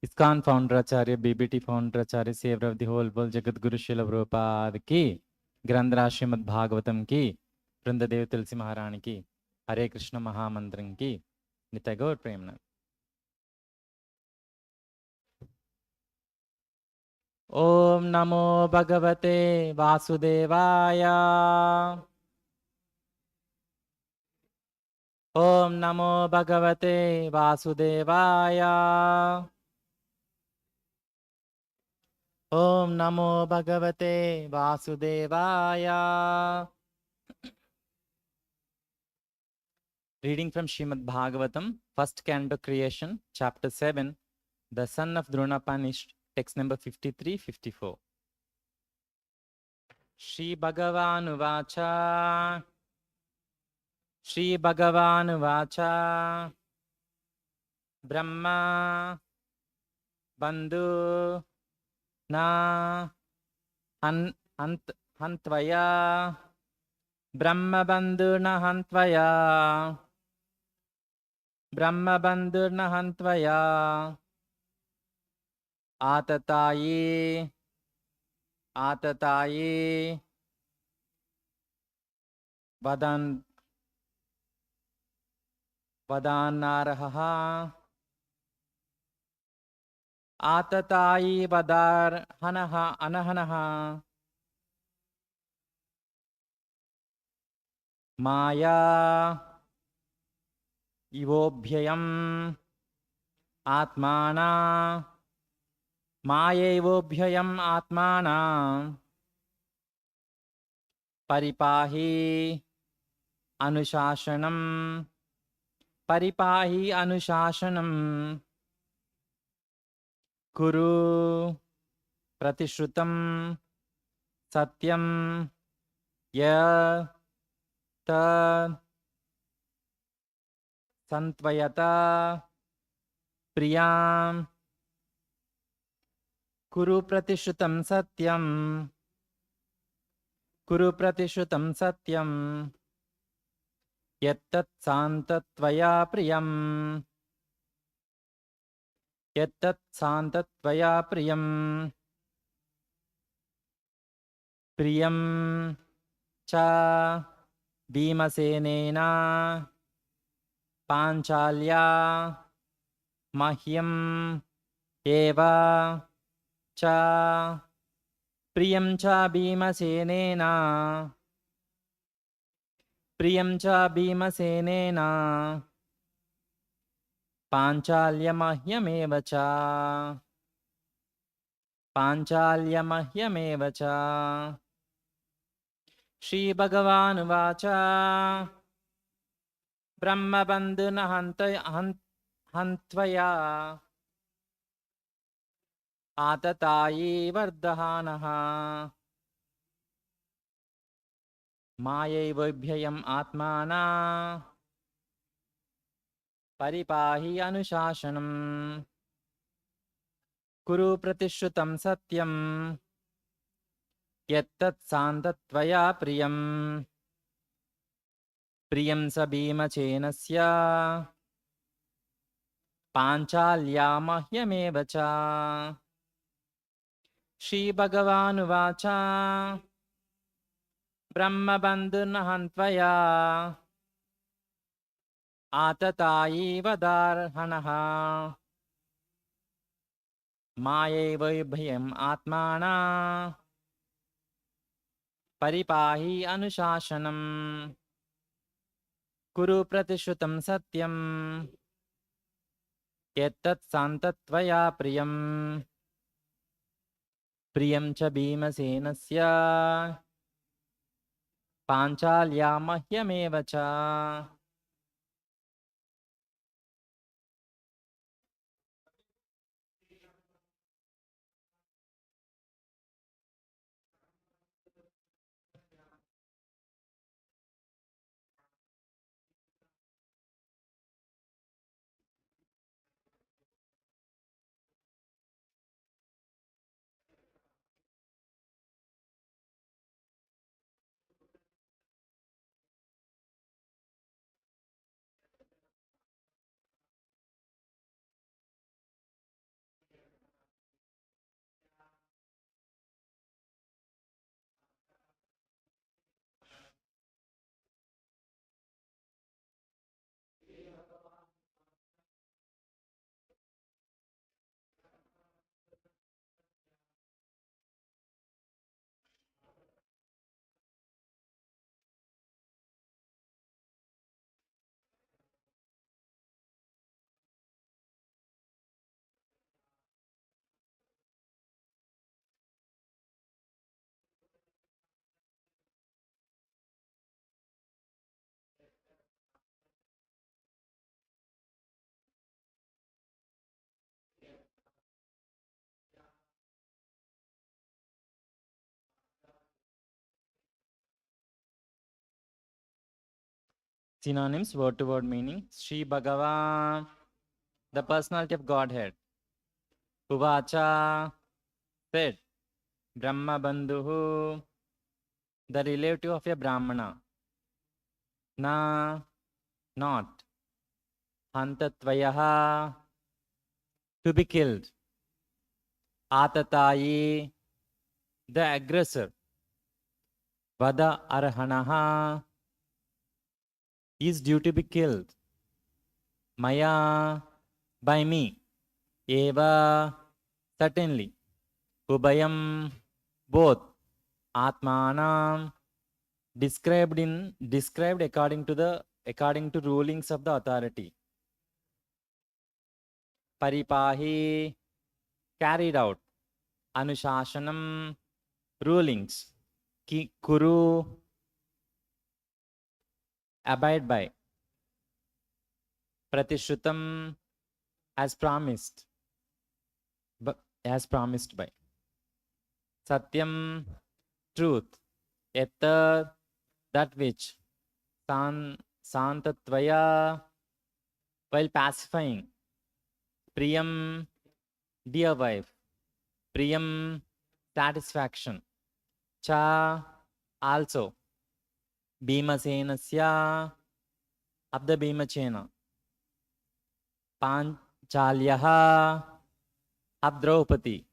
ISKCON founder Acharya, BBT founder Acharya, savior of the whole world, Jagat Guru Srila Prabhupada ki, Grandhara Śrīmad-Bhāgavatam ki, Vrindadev Tulsi Maharani ki, Hare Krishna Mahamantram ki, Nitai Gaur Premna. Om Namo Bhagavate Vasudevaya. Om Namo Bhagavate Vasudevaya. Om Namo Bhagavate Vasudevaya. Reading from Śrīmad-Bhāgavatam, first canto creation, chapter 7, the son of Dronapanish, text number 53-54. Shri Bhagavan Vacha. Shri Bhagavan Vacha. Brahma Bandhu na hantvaya. Brahma Bandhu na hantvaya. Brahma Bandhu na hantvaya. Atataye. Atataye. Vadanaraha. Atatayi vadar hanaha anahanaha. Maya ivobhyayam atmana. Maya ivobhyayam atmana. Paripahi anushashanam. Paripahi anushashanam. Kuru pratishrutam satyam ya tad santvayata priyam. Kuru pratishrutam satyam. Kuru pratishrutam satyam. Yattat santatvaya priyam. Yattat santatvaya priyam. Priyam cha Bhīmasenena Panchalya Mahyam eva cha. Priyam cha Bhīmasenena. Priyam cha Bhīmasenena Panchalya Mahyameva cha. Panchalya Mahyameva cha. Shri Bhagavan Vacha. Brahma Bandhuna hantvaya. Atatayi vardhanaha. Mayevobhyayam atmana. Paripahi anushashanam. Kuru pratishrutam satyam. Yattat santatvaya priyam. Priyam sa Bhīmasenasya. Panchalya mahyameva cha. Shri Bhagavan Vacha. Brahma Bandhuna hantvaya. Atatayi vadarhanaha. Mayevobhyayam atmana. Paripahi anushashanam. Kuru pratishrutam satyam. Yattat santatvaya priyam. Priyam cha Bhīmasenasya. Panchalya mahyameva cha. Synonyms, word to word meaning. Shri Bhagavan, the personality of Godhead. Uvacha, said. Brahma Bandhuhu, the relative of a brāhmaṇa. Na, not. Hantatvayaha, to be killed. Atatayi, the aggressor. Vada arhanaha, is due to be killed. Maya, by me. Eva, certainly. Ubhayam, both. Atmanam, described according to rulings of the authority. Paripahi, carried out. Anushashanam, rulings. Kuru, abide by. Pratishrutam, as promised. As promised by. Satyam, truth. Etar, that which. Santatvaya, while pacifying. Priyam, dear wife. Priyam, satisfaction. Cha, also. Bhīmasenasya, of the Bhīmachena. Panchalyaha, of Draupadi.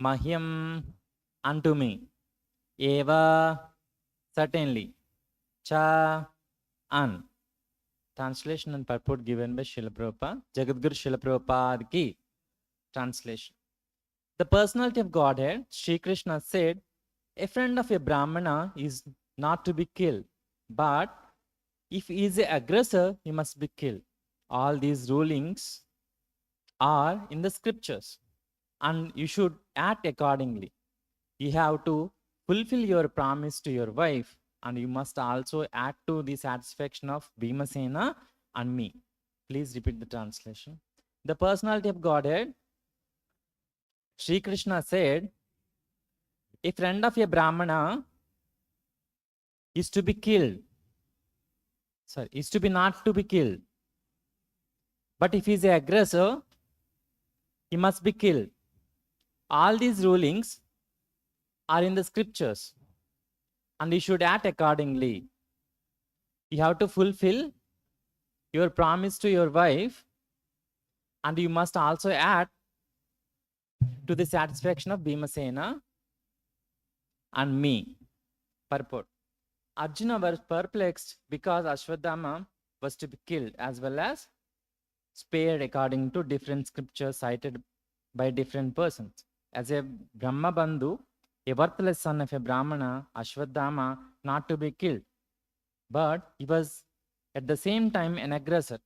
Mahyam, unto me. Eva, certainly. Cha, an. Translation and purport given by Srila Prabhupada. Jagadguru Srila Prabhupada ki. Translation. The personality of Godhead, Śrī Kṛṣṇa said, a friend of a brāhmaṇa is not to be killed, but if he is an aggressor, he must be killed. All these rulings are in the scriptures, and you should act accordingly. You have to fulfill your promise to your wife, and you must also act to the satisfaction of Bhīmasena and Me. Please repeat the translation. The personality of Godhead, Śrī Kṛṣṇa said, a friend of a brāhmaṇa is to be killed. Is to be not to be killed. But if he is an aggressor, he must be killed. All these rulings are in the scriptures, and you should act accordingly. You have to fulfill your promise to your wife, and you must also act to the satisfaction of Bhīmasena and Me. Purport. Arjuna was perplexed because Ashwadhama was to be killed as well as spared according to different scriptures cited by different persons. As a Brahma Bandhu, a worthless son of a Brahmana, Ashwadhama, not to be killed. But he was at the same time an aggressor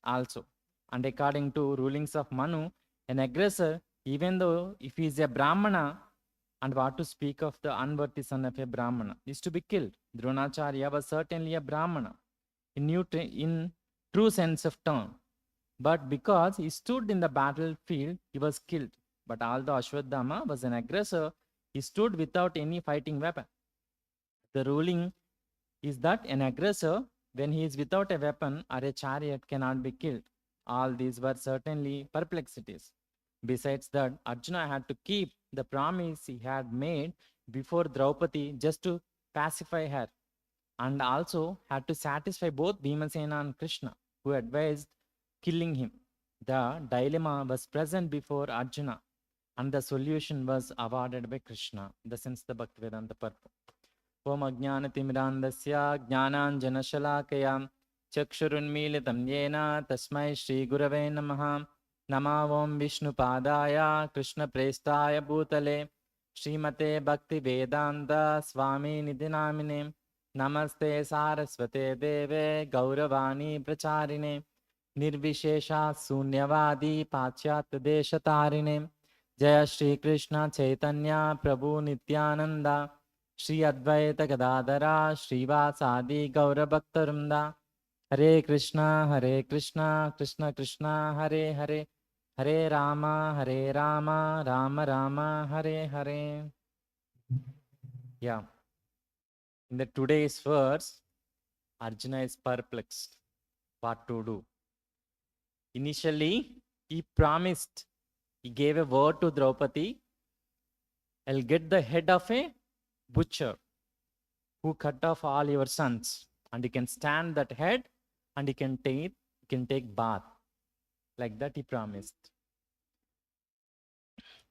also. And according to rulings of Manu, an aggressor, even though if he is a Brahmana, and what to speak of the unworthy son of a Brahmana, is to be killed. Dronacharya was certainly a Brahmana in true sense of term. But because he stood in the battlefield, he was killed. But although Ashwadhama was an aggressor, he stood without any fighting weapon. The ruling is that an aggressor, when he is without a weapon or a chariot, cannot be killed. All these were certainly perplexities. Besides that, Arjuna had to keep the promise he had made before Draupadi just to pacify her, and also had to satisfy both Bhīmasena and Krishna, who advised killing him. The dilemma was present before Arjuna, and the solution was awarded by Krishna. In the sense, the Bhaktivedanta Purport. Om Ajnanatimidandasya Jnananjanashalakaya Chakshurunmilitam Yena Tasmai Shri Gurave Namaha. Namavam Vishnu Padaya Krishna Prestaya Bhutale Śrīmate Bhaktivedanta Swamy Nidhinamine Namaste Saraswate Deve Gauravani Pracharine Nirvishesha Sunyavadi Pachyat Deshatarine Jaya Shri Krishna Chaitanya Prabhu Nityananda Shri Advaita Gadadara Shrivasadi Gaurabhaktarumda Hare Krishna Krishna Krishna Hare Hare Hare Rama, Rama Rama, Hare Hare. Yeah. In the today's verse, Arjuna is perplexed. What to do? Initially, he promised, he gave a word to Draupadi, I'll get the head of a butcher who cut off all your sons, and he can stand that head and he can take bath. Like that he promised.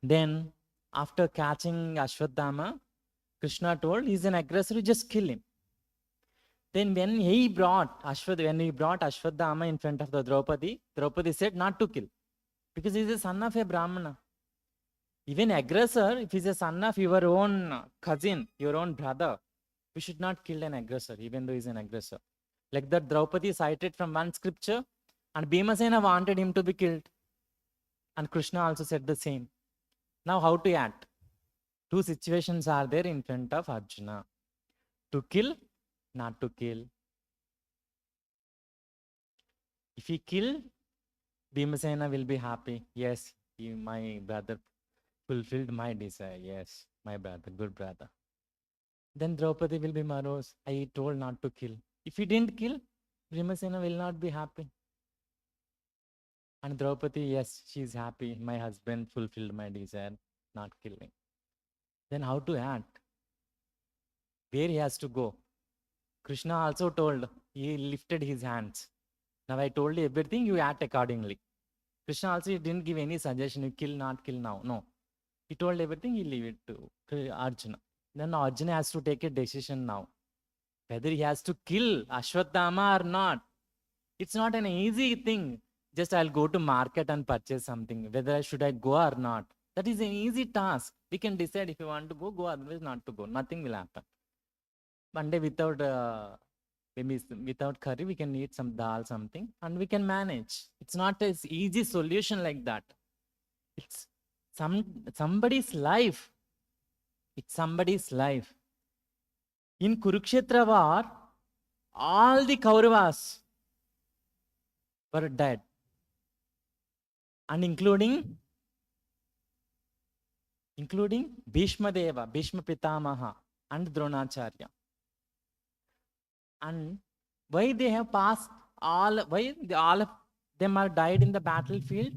Then, after catching Ashwadhama, Krishna told, he's an aggressor, you just kill him. Then when he brought Ashwadhama in front of the Draupadi said not to kill, because he's a son of a brāhmaṇa. Even aggressor, if he's a son of your own cousin, your own brother, we should not kill an aggressor, even though he's an aggressor. Like that, Draupadi cited from one scripture, and Bhīmasena wanted him to be killed. And Krishna also said the same. Now, how to act? Two situations are there in front of Arjuna. To kill, not to kill. If he kill, Bhīmasena will be happy. Yes, my brother fulfilled my desire. Yes, my brother, good brother. Then Draupadi will be morose. I told not to kill. If he didn't kill, Bhīmasena will not be happy. And Draupadi, yes, she is happy. My husband fulfilled my desire, not killing. Then how to act? Where he has to go? Krishna also told, he lifted his hands. Now I told you everything, you act accordingly. Krishna also didn't give any suggestion, you kill, not kill now. No. He told everything, he leave it to Arjuna. Then Arjuna has to take a decision now. Whether he has to kill Ashwadhama or not. It's not an easy thing. Just I'll go to market and purchase something. Whether should I go or not. That is an easy task. We can decide if you want to go, go, otherwise not to go. Nothing will happen. One day without curry, we can eat some dal, something, and we can manage. It's not an easy solution like that. It's somebody's life. It's somebody's life. In Kurukshetra war, all the Kauravas were dead. And including Bhishma Deva, Bhishma Pitamaha, and Dronacharya. And why they have passed all of them are died in the battlefield?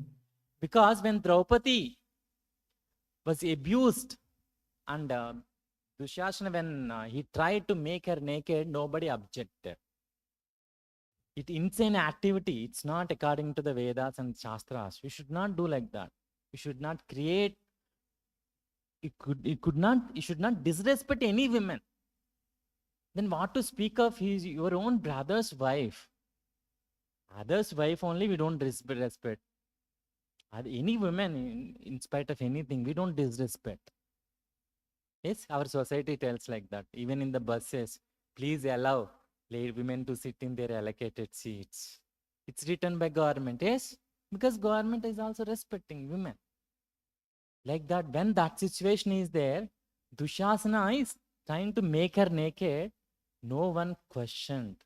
Because when Draupadi was abused and Dushasana, when he tried to make her naked, nobody objected. It's insane activity. It's not according to the Vedas and Shastras. We should not do like that. We should not create. You should not disrespect any women. Then what to speak of is your own brother's wife. Other's wife only we don't respect. Any women, in spite of anything, we don't disrespect. Yes, our society tells like that. Even in the buses, please allow women to sit in their allocated seats. It's written by government. Yes, because government is also respecting women. Like that, when that situation is there, Dushasana is trying to make her naked. No one questioned.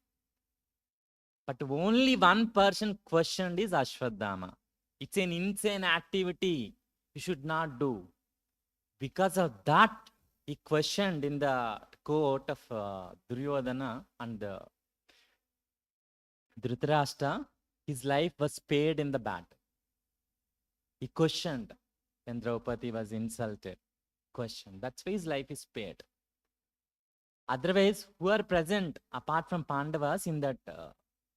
But only one person questioned is Ashwadhama. It's an insane activity. You should not do. Because of that, he questioned in the court of Duryodhana and Dhritarashtra. His life was spared in the battle. He questioned when Draupadi was insulted. Questioned. That's why his life is spared. Otherwise, who are present, apart from Pandavas in that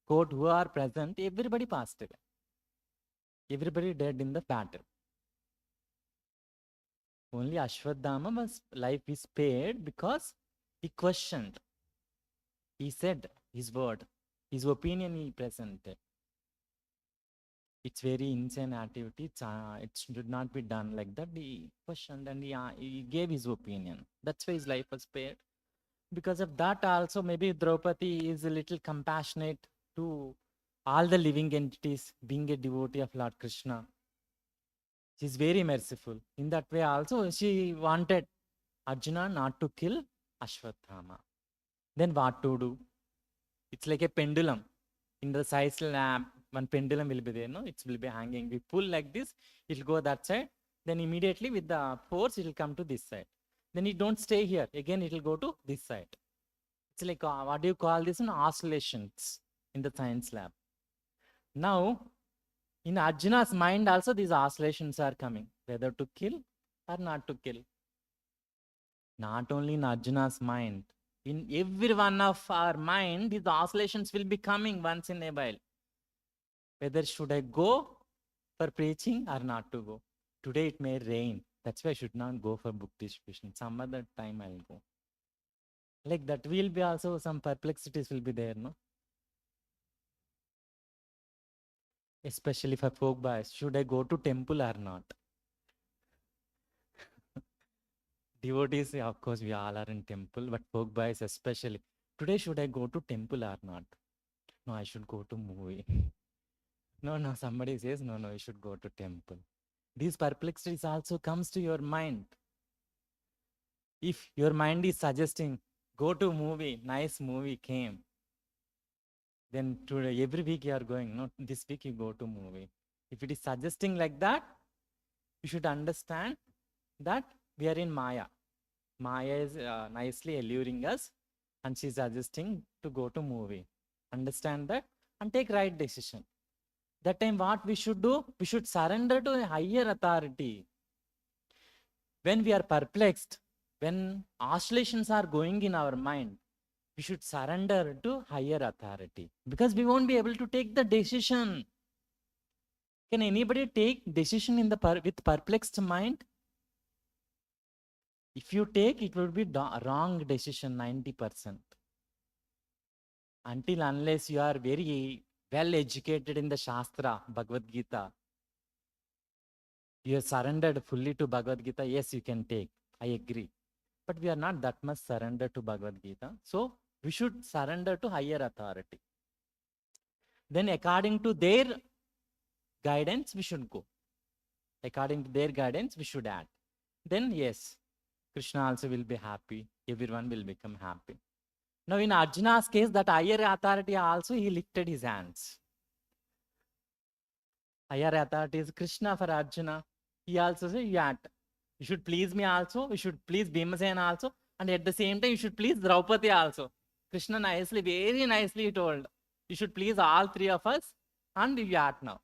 court, who are present, everybody passed away. Everybody dead in the battle. Only Ashwadhama's life is spared because he questioned. He said his word, his opinion he presented. It's very insane activity. It should not be done like that. He questioned and he gave his opinion. That's why his life was spared. Because of that also, maybe Draupadi is a little compassionate to all the living entities, being a devotee of Lord Krishna. She's very merciful. In that way also, she wanted Arjuna not to kill Ashwadhama. Then what to do? It's like a pendulum. In the side lamp, one pendulum will be there, no? It will be hanging. We pull like this, it will go that side. Then immediately with the force, it will come to this side. Then it don't stay here. Again, it will go to this side. It's like, what do you call this? Oscillations in the science lab. Now, in Arjuna's mind also, these oscillations are coming, whether to kill or not to kill. Not only in Arjuna's mind, in every one of our mind, these oscillations will be coming once in a while. Whether should I go for preaching or not to go? Today it may rain. That's why I should not go for book distribution. Some other time I'll go. Like that will be also some perplexities will be there, no? Especially for folk boys. Should I go to temple or not? Devotees, of course, we all are in temple, but folk boys especially. Today, should I go to temple or not? No, I should go to movie. No, somebody says, no, you should go to temple. These perplexities also comes to your mind. If your mind is suggesting, go to movie, nice movie came, then today, every week you are going, no, this week you go to movie. If it is suggesting like that, you should understand that we are in Maya. Maya is nicely alluring us and she is suggesting to go to movie. Understand that and take right decision. That time what we should do? We should surrender to a higher authority. When we are perplexed, when oscillations are going in our mind, we should surrender to higher authority because we won't be able to take the decision. Can anybody take decision in the with perplexed mind? If you take, it will be wrong decision 90%. Until unless you are very well educated in the Shastra, Bhagavad Gita, you have surrendered fully to Bhagavad Gita, yes, you can take. I agree. But we are not that much surrendered to Bhagavad Gita. So we should surrender to higher authority. Then according to their guidance, we should go. According to their guidance, we should act. Then yes, Krishna also will be happy. Everyone will become happy. Now in Arjuna's case, that higher authority also, he lifted his hands. Higher authority is Krishna for Arjuna. He also said, you act. You should please me also. You should please Bhīmasena also. And at the same time, you should please Draupadi also. Krishna nicely, very nicely told. You should please all three of us. And you act now.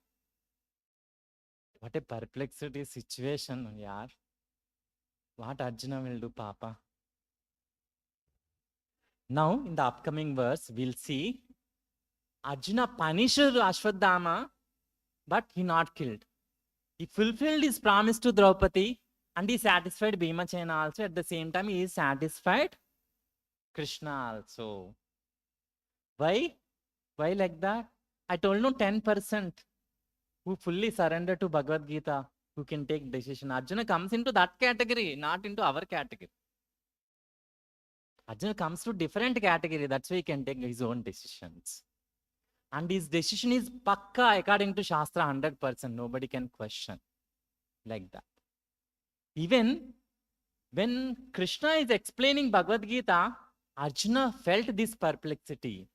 What a perplexity situation, yaar. What Arjuna will do, Papa? Now, in the upcoming verse, we'll see Arjuna punished Ashwadhama, but he not killed. He fulfilled his promise to Draupadi and he satisfied Bhīmasena also. At the same time, he is satisfied Krishna also. Why? Why like that? I told you 10% who fully surrender to Bhagavad Gita, who can take decision. Arjuna comes into that category, not into our category. Arjuna comes to different category. That's why he can take his own decisions. And his decision is pakka according to Shastra 100%. Nobody can question like that. Even when Krishna is explaining Bhagavad Gita, Arjuna felt this perplexity.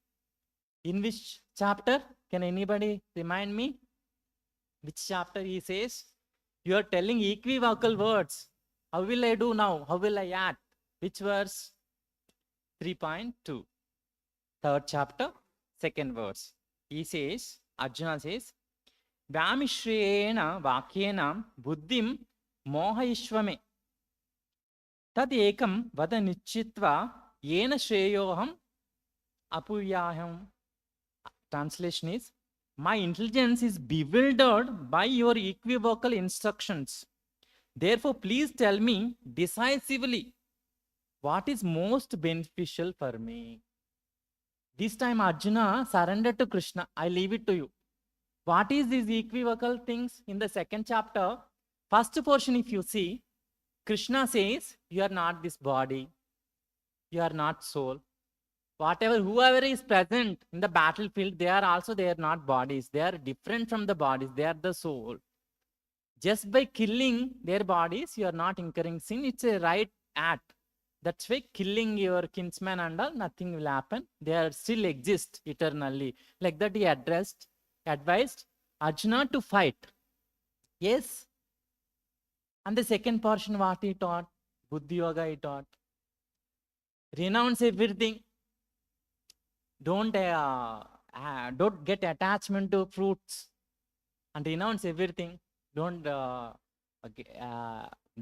In which chapter? Can anybody remind me? Which chapter he says? You are telling equivocal words. How will I do now? How will I act? Which verse? 3.2. Third chapter, second verse. He says, Arjuna says, Vyamishrena vakyena buddhim mohayishvame. Tad ekam vada nichitva yena shreyoham apuyaham. Translation is, my intelligence is bewildered by your equivocal instructions. Therefore, please tell me decisively what is most beneficial for me. This time Arjuna surrendered to Krishna. I leave it to you. What is these equivocal things in the second chapter? First portion, if you see, Krishna says, you are not this body. You are not soul. Whoever is present in the battlefield, they are not bodies. They are different from the bodies. They are the soul. Just by killing their bodies, you are not incurring sin. It's a right act. That's why killing your kinsman and all, nothing will happen. They are still exist eternally. Like that he advised Arjuna to fight. Yes. And the second portion, what he taught? Buddhi Yoga he taught. Renounce everything. Don't get attachment to fruits and renounce everything. Don't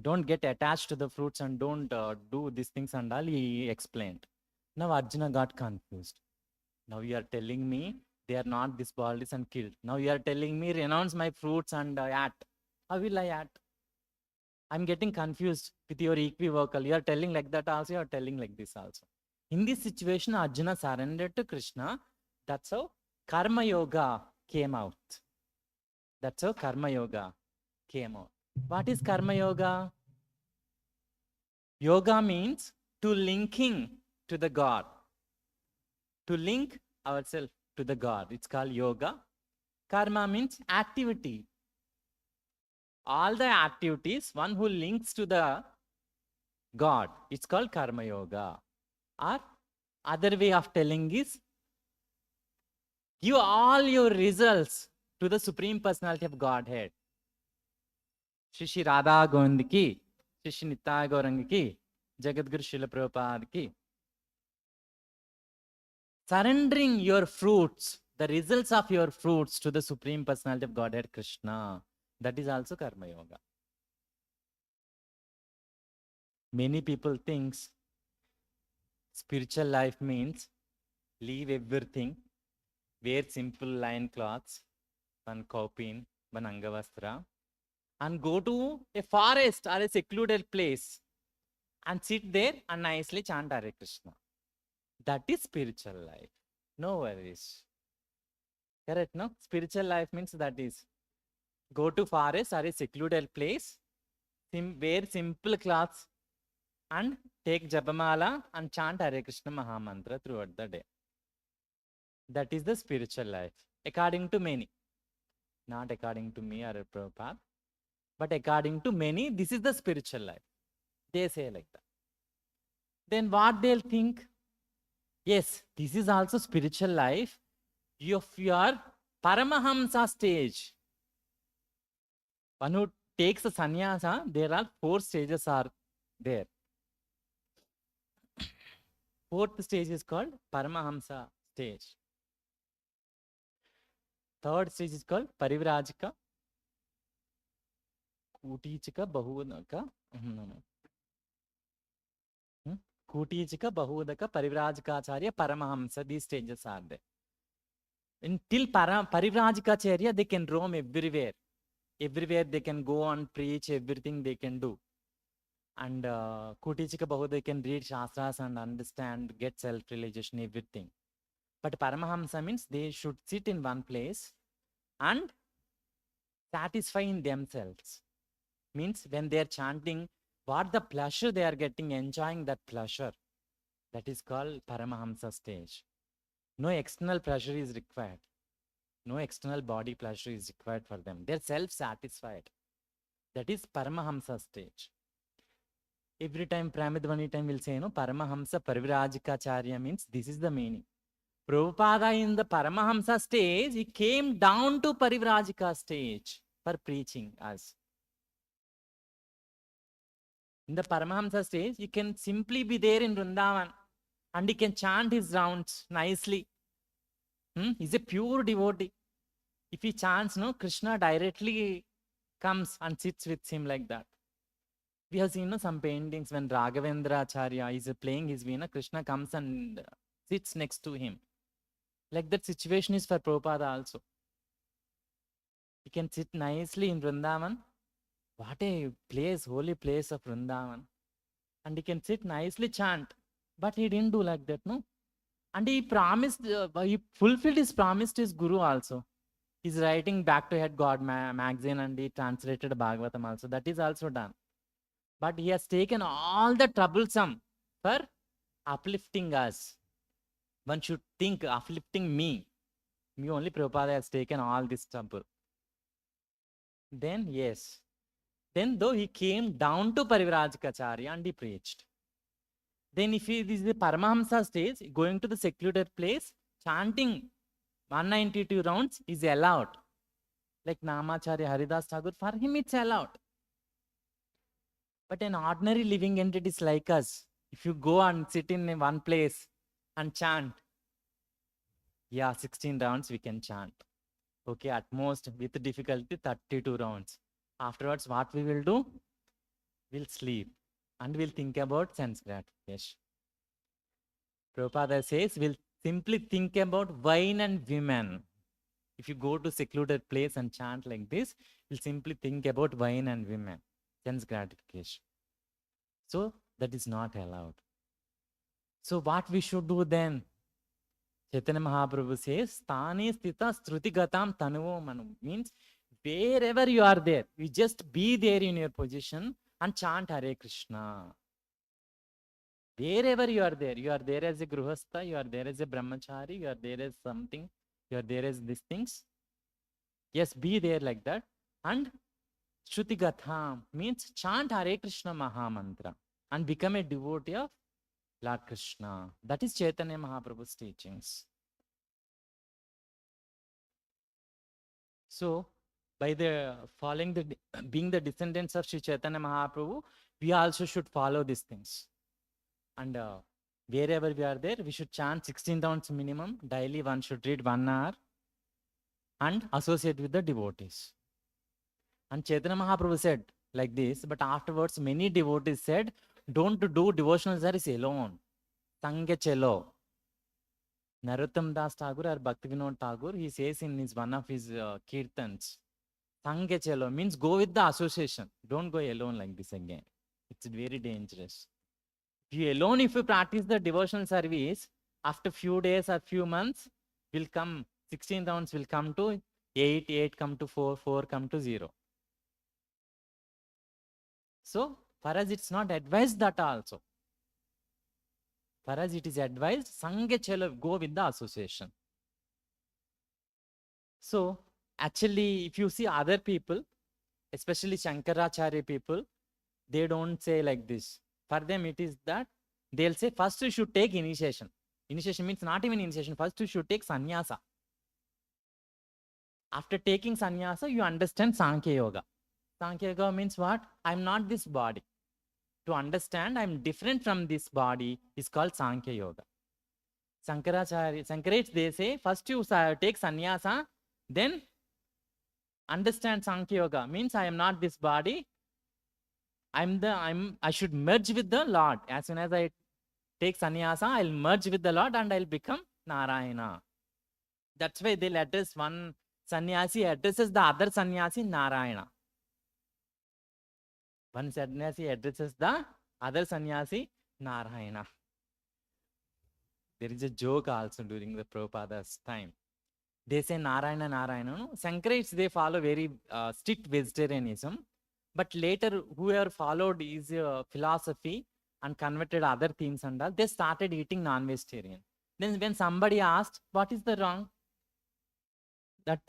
don't get attached to the fruits and don't do these things and all. He explained. Now Arjuna got confused. Now you are telling me they are not this bodies and killed. Now you are telling me renounce my fruits and act. How will I act? I'm getting confused with your equivocal. You are telling like that also, you are telling like this also. In this situation, Arjuna surrendered to Krishna. That's how Karma Yoga came out. That's how Karma Yoga came out. What is Karma Yoga? Yoga means to linking to the God. To link ourselves to the God. It's called yoga. Karma means activity. All the activities, one who links to the God, it's called Karma Yoga. Or other way of telling is, give all your results to the Supreme Personality of Godhead. Shri Radha Govind ki, Shri Nitya Gauranga ki, Jagadguru Śrīla Prabhupada ki. Surrendering your fruits, the results of your fruits to the Supreme Personality of Godhead, Krishna. That is also Karma Yoga. Many people think spiritual life means leave everything, wear simple linen cloths, one kaupin, one angavastra, and go to a forest or a secluded place and sit there and nicely chant Hare Krishna. That is spiritual life. No worries. Correct, no? Spiritual life means that is go to forest or a secluded place, wear simple clothes and take Japamala and chant Hare Krishna Mahamantra throughout the day. That is the spiritual life. According to many. Not according to me or Prabhupada. But according to many, this is the spiritual life. They say like that. Then what they'll think? Yes, this is also spiritual life. If you are Paramahamsa stage, one who takes a sannyasa, there are 4 stages are there. 4th stage is called Paramahamsa stage. 3rd stage is called Parivrajika, Kutichika, Bahudaka, Kutichika, Bahudaka, Parivrajikacharya, Paramahamsa. These stages are there. Until Parivrajikacharya, they can roam everywhere. Everywhere they can go and preach, everything they can do. And Kutichika Bahu, they can read Shastras and understand, get self-realization, everything. But Paramahamsa means they should sit in one place and satisfy in themselves. Means when they are chanting, what the pleasure they are getting, enjoying that pleasure. That is called Paramahamsa stage. No external pleasure is required. No external body pleasure is required for them. They are self-satisfied. That is Paramahamsa stage. Every time Pramadvani time will say, no, Paramahamsa Parivrajikacharya means this is the meaning. Prabhupada in the Paramahamsa stage, he came down to Parivrajika stage for preaching us. In the Paramahamsa stage, he can simply be there in Vrindavan and he can chant his rounds nicely. He's a pure devotee. If he chants, no, Krishna directly comes and sits with him like that. We have seen some paintings when Raghavendra Acharya is playing his veena, Krishna comes and sits next to him. Like that situation is for Prabhupada also. He can sit nicely in Vrindavan. What a place, holy place of Vrindavan. And he can sit nicely chant. But he didn't do like that, no? And he promised, he fulfilled his promise to his Guru also. He's writing Back to Head God magazine and he translated Bhagavatam also. That is also done. But he has taken all the troublesome for uplifting us. One should think uplifting me. Me only Prabhupada has taken all this trouble. Then, yes. Then though he came down to Parivrajikacharya and he preached. Then if he is the Paramahamsa stage, going to the secluded place, chanting 192 rounds is allowed. Like Namacharya Haridas Thakur, for him it's allowed. But an ordinary living entity is like us. If you go and sit in one place and chant, Yeah, 16 rounds we can chant. Okay, at most with difficulty 32 rounds. Afterwards, what we will do? We'll sleep and we'll think about sense gratification. Prabhupada says we'll simply think about wine and women. If you go to secluded place and chant like this, you'll simply think about wine and women, sense gratification. So that is not allowed. So what we should do then? Chaitanya Mahaprabhu says, Stani stita struti gatam tanuvo manu. Means wherever you are there, you just be there in your position and chant Hare Krishna. Wherever you are there as a Gruhastha, you are there as a Brahmachari, you are there as something, you are there as these things. Yes, be there like that. And Shruti Gatham means chant Hare Krishna Mahamantra and become a devotee of Lord Krishna. That is Chaitanya Mahaprabhu's teachings. So, by the following being the descendants of Sri Chaitanya Mahaprabhu, we also should follow these things. And wherever we are there, we should chant 16 rounds minimum. Daily one should read 1 hour and associate with the devotees. And Chaitanya Mahaprabhu said like this, but afterwards many devotees said, don't do devotional service alone. Sangha chelo. Narottam Das Thakur or Bhaktivedanta Thakur, he says in one of his kirtans, Sangha chelo means go with the association. Don't go alone like this again. It's very dangerous. If you practice the devotional service, after few days or few months, will come, 16 rounds will come to 8, 8 come to 4, 4 come to 0. So, for us it's not advised that also. For us it is advised, Sangha chelo, go with the association. So, actually, if you see other people, especially Shankaracharya people, they don't say like this. For them, it is that they'll say, first you should take initiation. Initiation means not even initiation. First you should take sannyasa. After taking sannyasa, you understand Sankhya Yoga. Sankhya Yoga means what? I'm not this body. To understand I'm different from this body is called Sankhya Yoga. Shankaracharya, they say, first you take sannyasa, then understand Sankhya Yoga. Means I am not this body. I should merge with the Lord. As soon as I take sannyasa, I'll merge with the Lord and I'll become Narayana. That's why they'll address one sannyasi addresses the other sannyasi Narayana. One sannyasi addresses the other sannyasi Narayana. There is a joke also during the Prabhupada's time. They say Narayana, Narayana. No? Sankarites, they follow very strict vegetarianism. But later, whoever followed his philosophy and converted other themes and all, they started eating non-vegetarian. Then when somebody asked, what is the wrong? That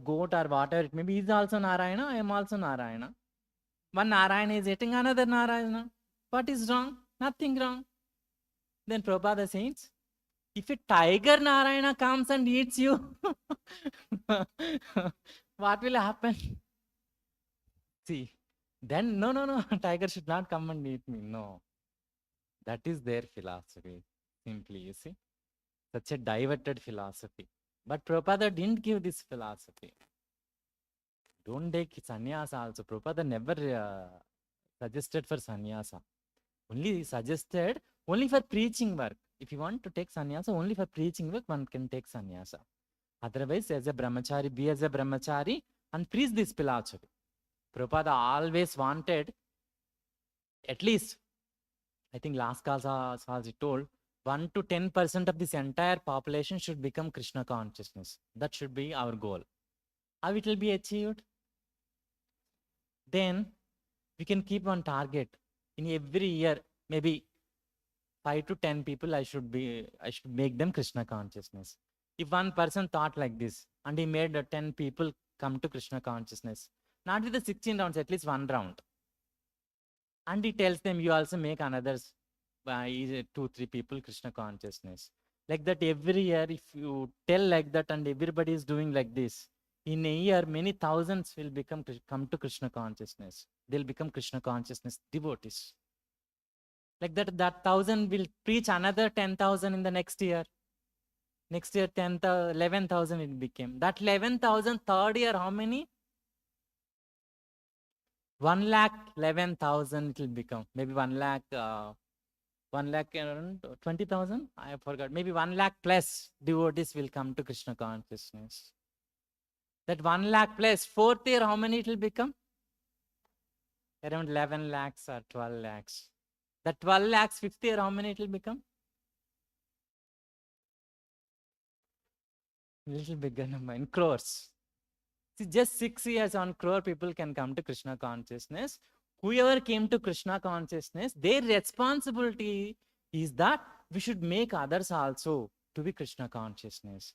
goat or whatever it may be is also Narayana, I am also Narayana. One Narayana is eating another Narayana. What is wrong? Nothing wrong. Then Prabhupada says, if a tiger Narayana comes and eats you, what will happen? See, then no, tiger should not come and eat me. No. That is their philosophy. Simply, you see. Such a diverted philosophy. But Prabhupada didn't give this philosophy. Don't take sannyasa also. Prabhupada never suggested for sannyasa. Only suggested only for preaching work. If you want to take sannyasa, only for preaching work, one can take sannyasa. Otherwise, as a brahmachari, be as a brahmachari and preach this philosophy. Prabhupada always wanted, at least, I think last class he told, 1 to 10% of this entire population should become Krishna consciousness. That should be our goal. How it will be achieved? Then we can keep one target. In every year, maybe 5 to 10 people I should make them Krishna consciousness. If one person thought like this and he made 10 people come to Krishna consciousness, not with the 16 rounds, at least 1 round. And he tells them, you also make another 2-3 people Krishna consciousness. Like that every year, if you tell like that and everybody is doing like this, in a year, many thousands will come to Krishna consciousness. They'll become Krishna consciousness devotees. Like that 1,000 will preach another 10,000 in the next year. Next year, 10,000, 11,000 it became. That 11,000, third year, how many? 1,11,000 it will become. Maybe 1 lakh around 20,000. I forgot. Maybe 1 lakh plus devotees will come to Krishna consciousness. That 1 lakh plus, fourth year, how many it will become? Around 11 lakhs or 12 lakhs. That 12 lakhs, fifth year, how many it will become? Little bigger number, in crores. See, just 6 years, 1 crore people can come to Krishna consciousness. Whoever came to Krishna consciousness, their responsibility is that we should make others also to be Krishna consciousness.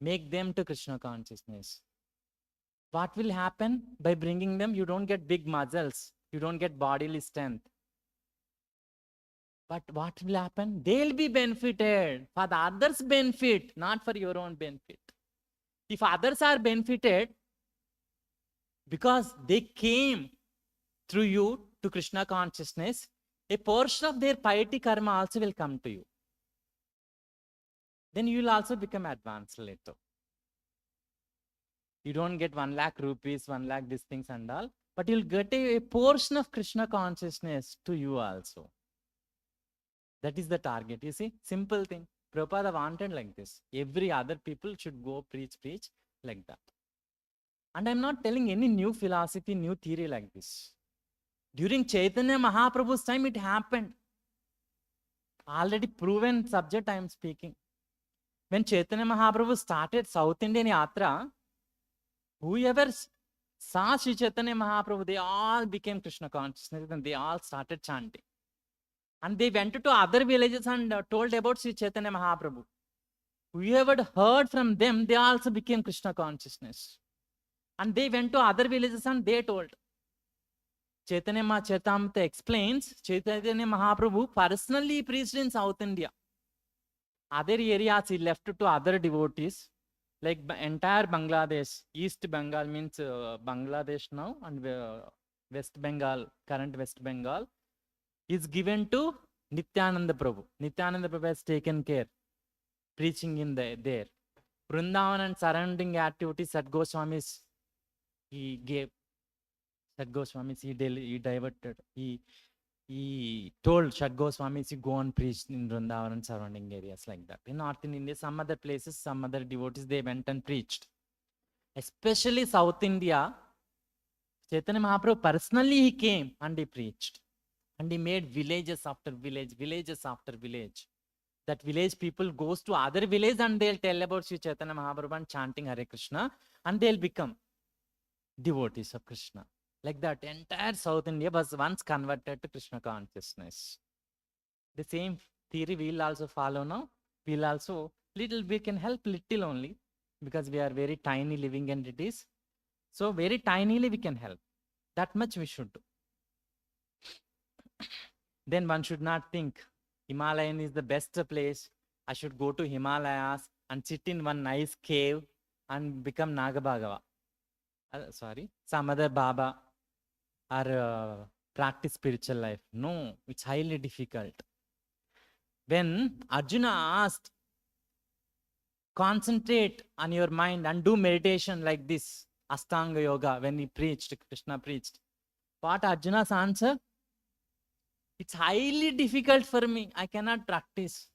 Make them to Krishna consciousness. What will happen by bringing them? You don't get big muscles. You don't get bodily strength. But what will happen? They'll be benefited for the others' benefit, not for your own benefit. If others are benefited because they came through you to Krishna consciousness, a portion of their piety karma also will come to you. Then you will also become advanced later. You don't get 1 lakh rupees, 1 lakh these things and all, but you'll get a portion of Krishna consciousness to you also. That is the target. You see, simple thing. Prabhupada wanted like this. Every other people should go preach like that. And I'm not telling any new philosophy, new theory like this. During Chaitanya Mahaprabhu's time, it happened. Already proven subject I am speaking. When Chaitanya Mahaprabhu started South Indian Yatra, whoever saw Sri Chaitanya Mahaprabhu, they all became Krishna consciousness and they all started chanting. And they went to other villages and told about Sri Chaitanya Mahaprabhu. Whoever heard from them, they also became Krishna consciousness. And they went to other villages and they told. Chaitanya Charitamrita explains, Chaitanya Mahaprabhu personally preached in South India. Other areas he left to other devotees, like entire Bangladesh. East Bengal means Bangladesh now, and West Bengal, current West Bengal, is given to Nityananda Prabhu. Nityananda Prabhu has taken care, preaching in there. Vrindavan and surrounding activities, Sat Goswamis, he gave. Sat Goswamis, he diverted. He told Sat Goswamis to go and preach in Vrindavan and surrounding areas like that. In Northern India, some other places, some other devotees, they went and preached. Especially South India, Chaitanya Mahaprabhu personally he came and he preached. And he made villages after village, villages after village. That village people goes to other village and they'll tell about Sri Chaitanya Mahaprabhu and chanting Hare Krishna, and they'll become devotees of Krishna. Like that, entire South India was once converted to Krishna consciousness. The same theory we will also follow now. We will also, we can help little only, because we are very tiny living entities. So very tinily we can help. That much we should do. Then one should not think Himalayan is the best place. I should go to Himalayas and sit in one nice cave and become Nagabhagava. Some other Baba, or practice spiritual life. No, it's highly difficult. When Arjuna asked, concentrate on your mind and do meditation like this, Astanga Yoga, when he preached, Krishna preached. What Arjuna's answer? It's highly difficult for me. I cannot practice.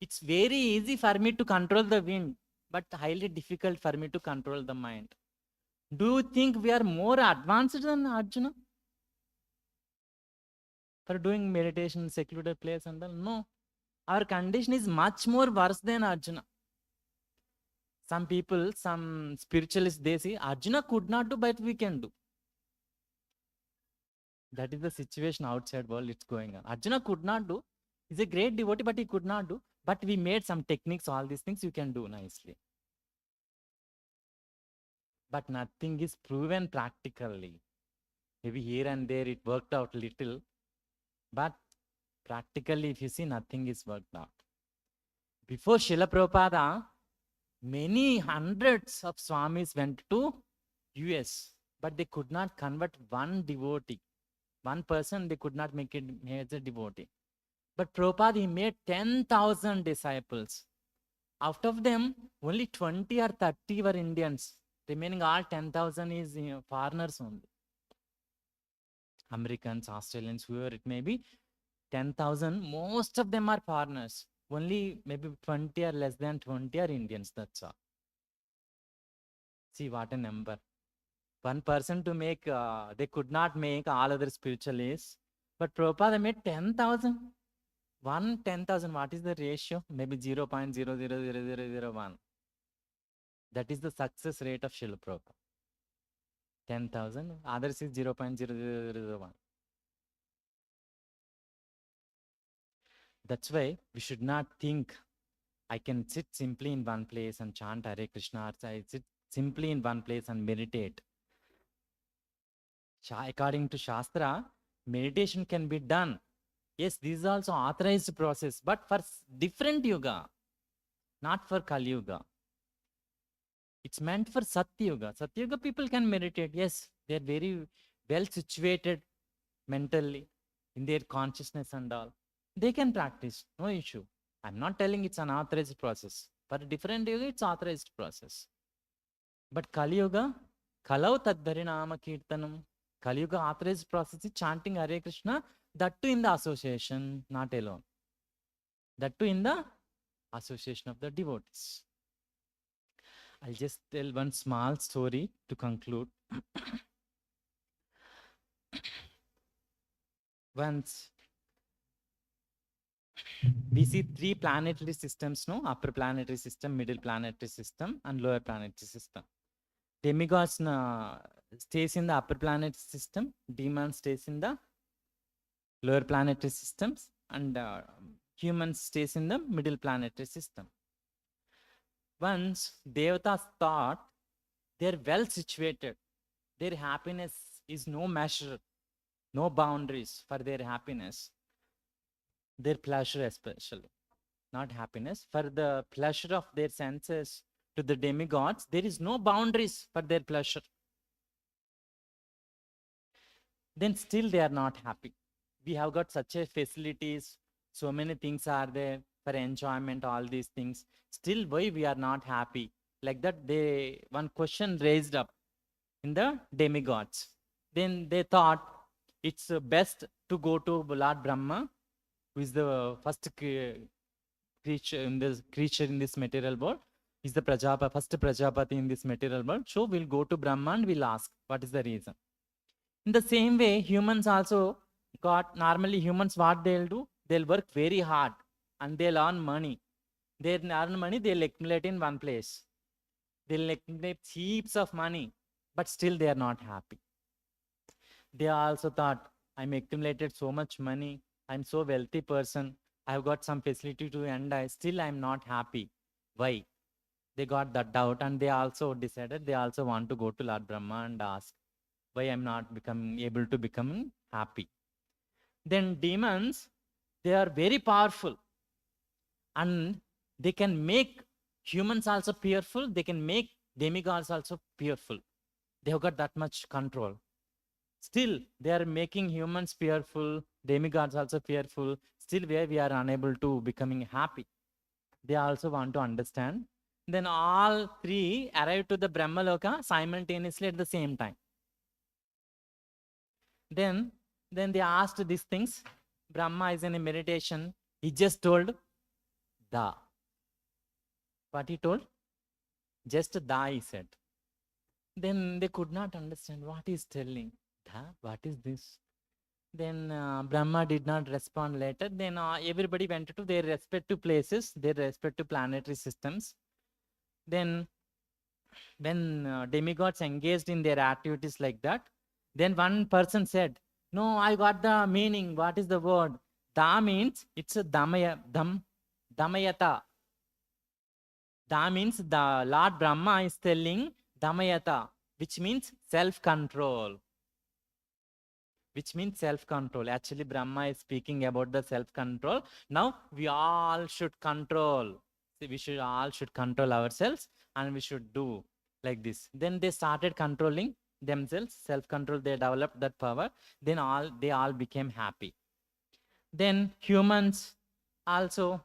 It's very easy for me to control the wind, but highly difficult for me to control the mind. Do you think we are more advanced than Arjuna for doing meditation in secluded place and all? No. Our condition is much more worse than Arjuna. Some people, some spiritualists, they say Arjuna could not do, but we can do. That is the situation outside world it's going on. Arjuna could not do. He's a great devotee, but he could not do. But we made some techniques, all these things you can do nicely. But nothing is proven practically. Maybe here and there it worked out little, but practically if you see, nothing is worked out. Before Srila Prabhupada, many hundreds of Swamis went to US, but they could not convert one devotee. One person, they could not make it as a devotee. But Prabhupada, he made 10,000 disciples. Out of them, only 20 or 30 were Indians. Remaining all 10,000 is foreigners only. Americans, Australians, whoever it may be, 10,000, most of them are foreigners. Only maybe 20 or less than 20 are Indians, that's all. See what a number. One person to make, they could not make all other spiritualists. But Prabhupada made 10,000. 10,000, what is the ratio? Maybe 0.00001. That is the success rate of Srila Prabhupada. 10,000, others is 0.0001. That's why we should not think, I can sit simply in one place and chant Hare Krishna, or I sit simply in one place and meditate. According to Shastra, meditation can be done. Yes, this is also authorized process, but for different yuga, not for Kali Yuga. It's meant for Satya Yuga. Satya Yuga people can meditate. Yes, they are very well situated mentally in their consciousness and all. They can practice, no issue. I'm not telling it's an authorized process. For a different yuga, it's authorized process. But Kali Yuga, Kalau Tadharinama Kirtanam. Kali Yuga authorized process is chanting Hare Krishna, that too in the association, not alone. That too in the association of the devotees. I'll just tell one small story to conclude. Once we see 3 planetary systems, no? Upper planetary system, middle planetary system, and lower planetary system. Demigods stays in the upper planetary system, demons stays in the lower planetary systems, and humans stays in the middle planetary system. Once Devatas thought they're well situated, their happiness is no measure, no boundaries for their happiness, their pleasure especially, not happiness, for the pleasure of their senses to the demigods, there is no boundaries for their pleasure. Then still they are not happy. We have got such a facilities, so many things are there for enjoyment, all these things. Still, why we are not happy? Like that, one question raised up in the demigods. Then they thought it's best to go to Lord Brahma, who is the first creature in this material world. He's the first Prajapati in this material world. So we'll go to Brahma and we'll ask what is the reason. In the same way, humans also normally humans, what they'll do? They'll work very hard and they'll earn money. They'll earn money, they'll accumulate in one place. They'll accumulate heaps of money, but still they are not happy. They also thought, I'm accumulated so much money, I'm so wealthy person, I've got some facility to end, still I'm not happy. Why? They got that doubt and they also decided they also want to go to Lord Brahma and ask, why I'm not able to become happy. Then demons, they are very powerful and they can make humans also fearful, they can make demigods also fearful. They have got that much control. Still, they are making humans fearful, demigods also fearful. Still, where we are unable to becoming happy. They also want to understand. Then all 3 arrive to the Brahma Loka simultaneously at the same time. Then they asked these things. Brahma is in a meditation. He just told Da. What he told? Just Da, he said. Then they could not understand what he is telling. Da, what is this? Then Brahma did not respond later. Then everybody went to their respective places, their respective planetary systems. Then when demigods engaged in their activities like that, then one person said, no, I got the meaning. What is the word? Da means it's a damayata. Da means the Lord Brahma is telling damayata, which means self-control. Which means self-control. Actually, Brahma is speaking about the self-control. Now, we all should control. All should control ourselves and we should do like this. Then they started controlling themselves, self-control, they developed that power. Then they all became happy. Then humans also,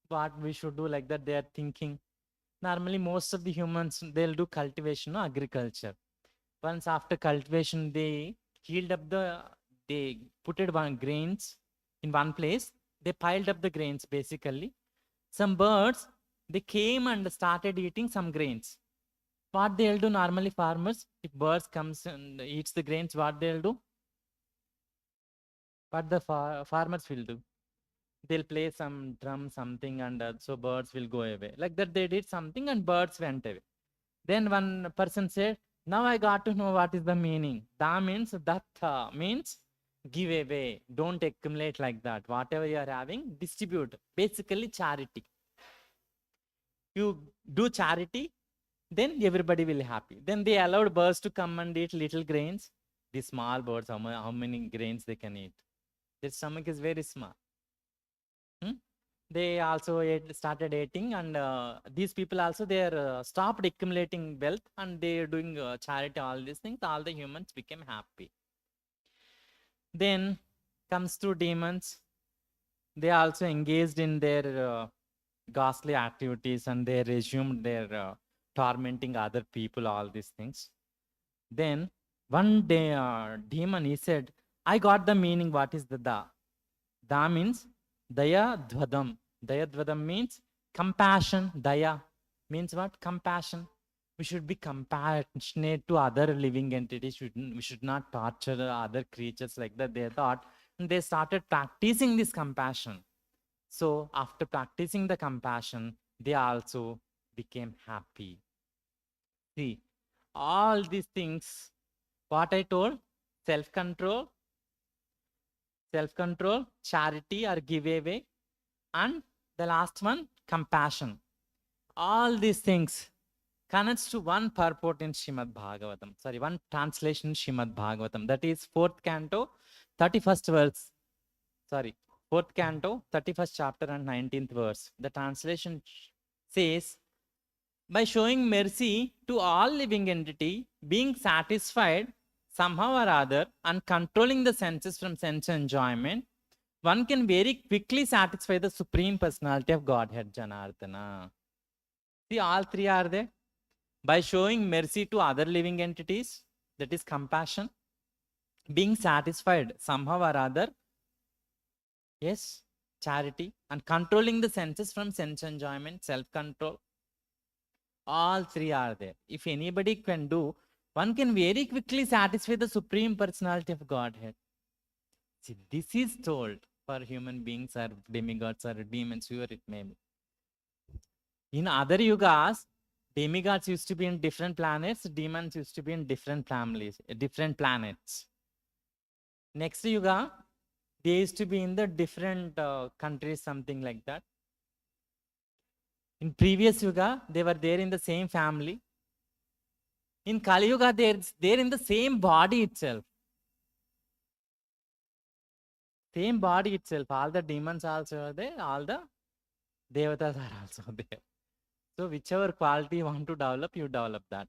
what we should do, like that they are thinking. Normally, most of the humans, they'll do cultivation or agriculture. Once after cultivation, they healed up they put it one grains in one place. They piled up the grains basically. Some birds, they came and started eating some grains. What they'll do normally, farmers, if birds comes and eats the grains, what they'll do? What the farmers will do? They'll play some drum, something, and so birds will go away. Like that, they did something and birds went away. Then one person said, now I got to know what is the meaning. Da means datta, means give away. Don't accumulate like that. Whatever you are having, distribute. Basically, charity. You do charity, then everybody will be happy. Then they allowed birds to come and eat little grains. The small birds, how many grains they can eat? Their stomach is very small. They also started eating, and these people also, they are stopped accumulating wealth, and they are doing charity, all these things. All the humans became happy. Then comes to demons. They also engaged in their ghastly activities, and they resumed their tormenting other people, all these things. Then one day, demon, he said, I got the meaning. What is the da? Da means Daya Dvadam. Daya Dvadam means compassion. Daya means what? Compassion. We should be compassionate to other living entities. We should not torture other creatures like that. They thought, and they started practicing this compassion. So after practicing the compassion, they also became happy. See, all these things, what I told, self-control, charity or give away, and the last one, compassion. All these things connects to one purport in Śrīmad-Bhāgavatam. Sorry, one translation in Śrīmad-Bhāgavatam. That is 4th canto, 31st verse. Sorry, 4th canto, 31st chapter and 19th verse. The translation says, by showing mercy to all living entity, being satisfied somehow or other, and controlling the senses from sense enjoyment, one can very quickly satisfy the Supreme Personality of Godhead, Janardana. See, all three are there. By showing mercy to other living entities, that is compassion. Being satisfied somehow or other, yes, charity. And controlling the senses from sense enjoyment, self-control. All three are there. If anybody can do, one can very quickly satisfy the Supreme Personality of Godhead. See, this is told for human beings or demigods or demons, whoever it may be. In other yugas, demigods used to be in different planets, demons used to be in different families, different planets. Next yuga, they used to be in the different countries, something like that. In previous yuga, they were there in the same family. In Kali Yuga, they're in the same body itself. Same body itself. All the demons also are there. All the devatas are also there. So whichever quality you want to develop, you develop that.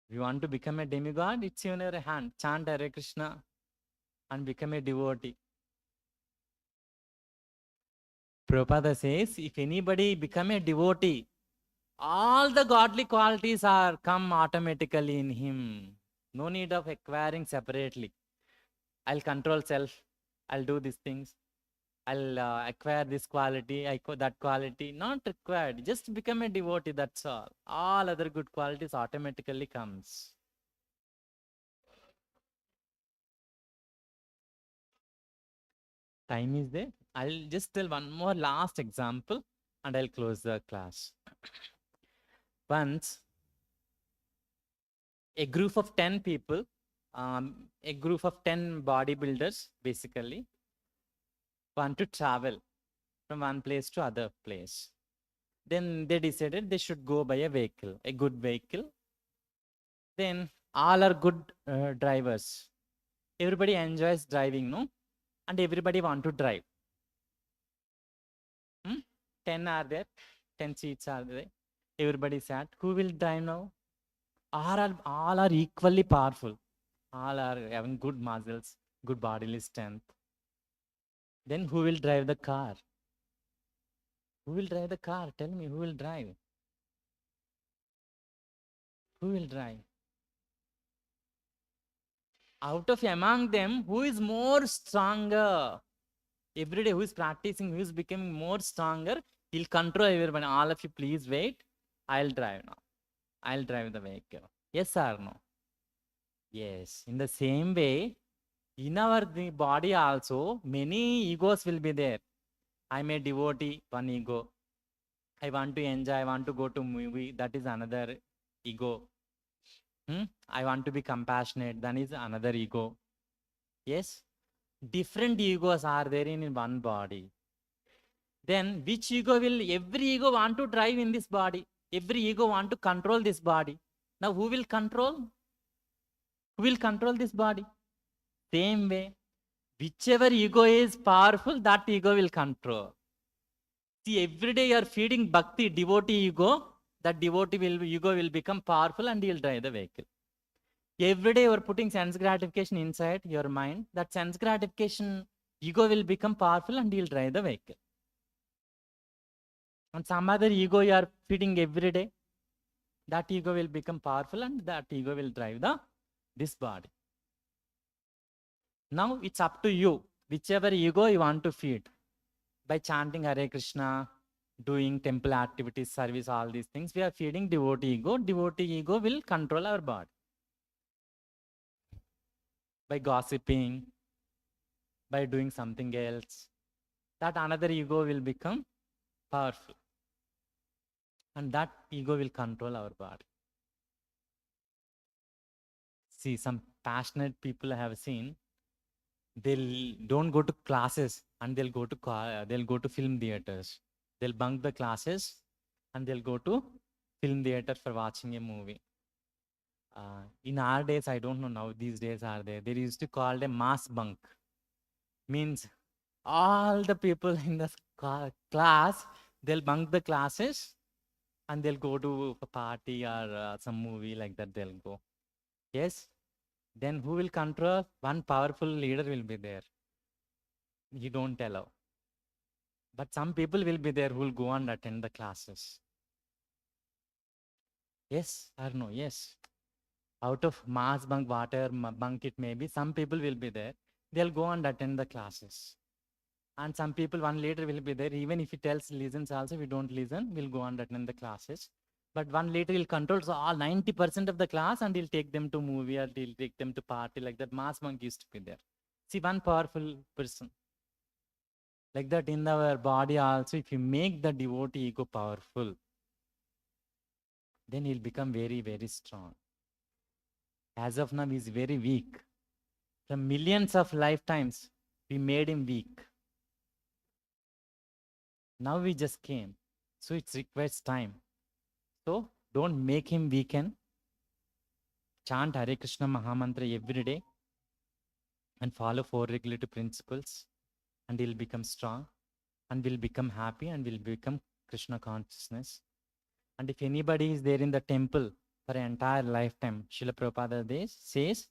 If you want to become a demigod, it's in your hand. Chant Hare Krishna and become a devotee. Prabhupada says, if anybody become a devotee, all the godly qualities are come automatically in him. No need of acquiring separately. I'll control self. I'll do these things. I'll acquire this quality, that quality. Not required. Just become a devotee, that's all. All other good qualities automatically comes. Time is there. I'll just tell one more last example and I'll close the class. Once, a group of 10 people, a group of 10 bodybuilders, basically, want to travel from one place to other place. Then they decided they should go by a vehicle, a good vehicle. Then all are good drivers. Everybody enjoys driving, no? And everybody want to drive. 10 are there, 10 seats are there. Everybody sat. Who will drive now? All are equally powerful. All are having good muscles, good bodily strength. Then who will drive the car? Who will drive the car? Tell me, who will drive? Who will drive? Out of among them, who is more stronger? Every day, who is practicing, who is becoming more stronger, he'll control everyone. All of you, please wait. I'll drive now. I'll drive the vehicle. Yes or no? Yes. In the same way, in our body also, many egos will be there. I'm a devotee, one ego. I want to enjoy, I want to go to movie, that is another ego. I want to be compassionate, that is another ego. Yes? Different egos are there in one body. Then which ego will, every ego want to drive in this body. Every ego want to control this body. Now who will control? Who will control this body? Same way, whichever ego is powerful, that ego will control. See, every day you are feeding bhakti, devotee ego, that ego will become powerful and he will drive the vehicle. Every day you are putting sense gratification inside your mind, that sense gratification ego will become powerful and he will drive the vehicle. And some other ego you are feeding every day, that ego will become powerful and that ego will drive this body. Now it's up to you, whichever ego you want to feed. By chanting Hare Krishna, doing temple activities, service, all these things, we are feeding devotee ego. Devotee ego will control our body. By gossiping, by doing something else, that another ego will become powerful. And that ego will control our body. See, some passionate people I have seen, they'll don't go to classes and they'll go to film theaters. They'll bunk the classes and they'll go to film theater for watching a movie. In our days, I don't know now, these days are there. They used to call it a mass bunk. Means all the people in the class, they'll bunk the classes and they'll go to a party or some movie like that, they'll go. Yes? Then who will control? One powerful leader will be there. He don't allow. But some people will be there who will go and attend the classes. Yes or no? Yes. Out of mass bunk, whatever bunk it may be, some people will be there. They'll go and attend the classes. And some people, one leader will be there. Even if he tells listens also, we don't listen, we'll go and attend the classes. But one leader will control all 90% of the class and he'll take them to movie or he'll take them to party like that. Mass bunk used to be there. See, one powerful person. Like that in our body also, if you make the devotee ego powerful, then he'll become very, very strong. As of now, he's very weak. From millions of lifetimes, we made him weak. Now we just came. So it requires time. So don't make him weaken. Chant Hare Krishna Mahamantra every day and follow 4 regulative principles, and he'll become strong and will become happy and will become Krishna consciousness. And if anybody is there in the temple for an entire lifetime, Srila Prabhupada says,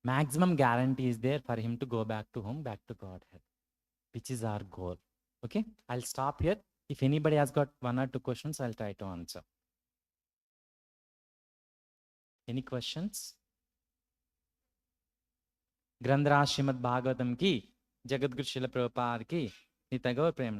maximum guarantee is there for him to go back to home, back to Godhead, which is our goal. Okay, I'll stop here. If anybody has got 1 or 2 questions, I'll try to answer. Any questions? Grandhara Śrīmad-Bhāgavatam ki, Jagadguru Srila Prabhupada ki, Nitya Gaur Premanand.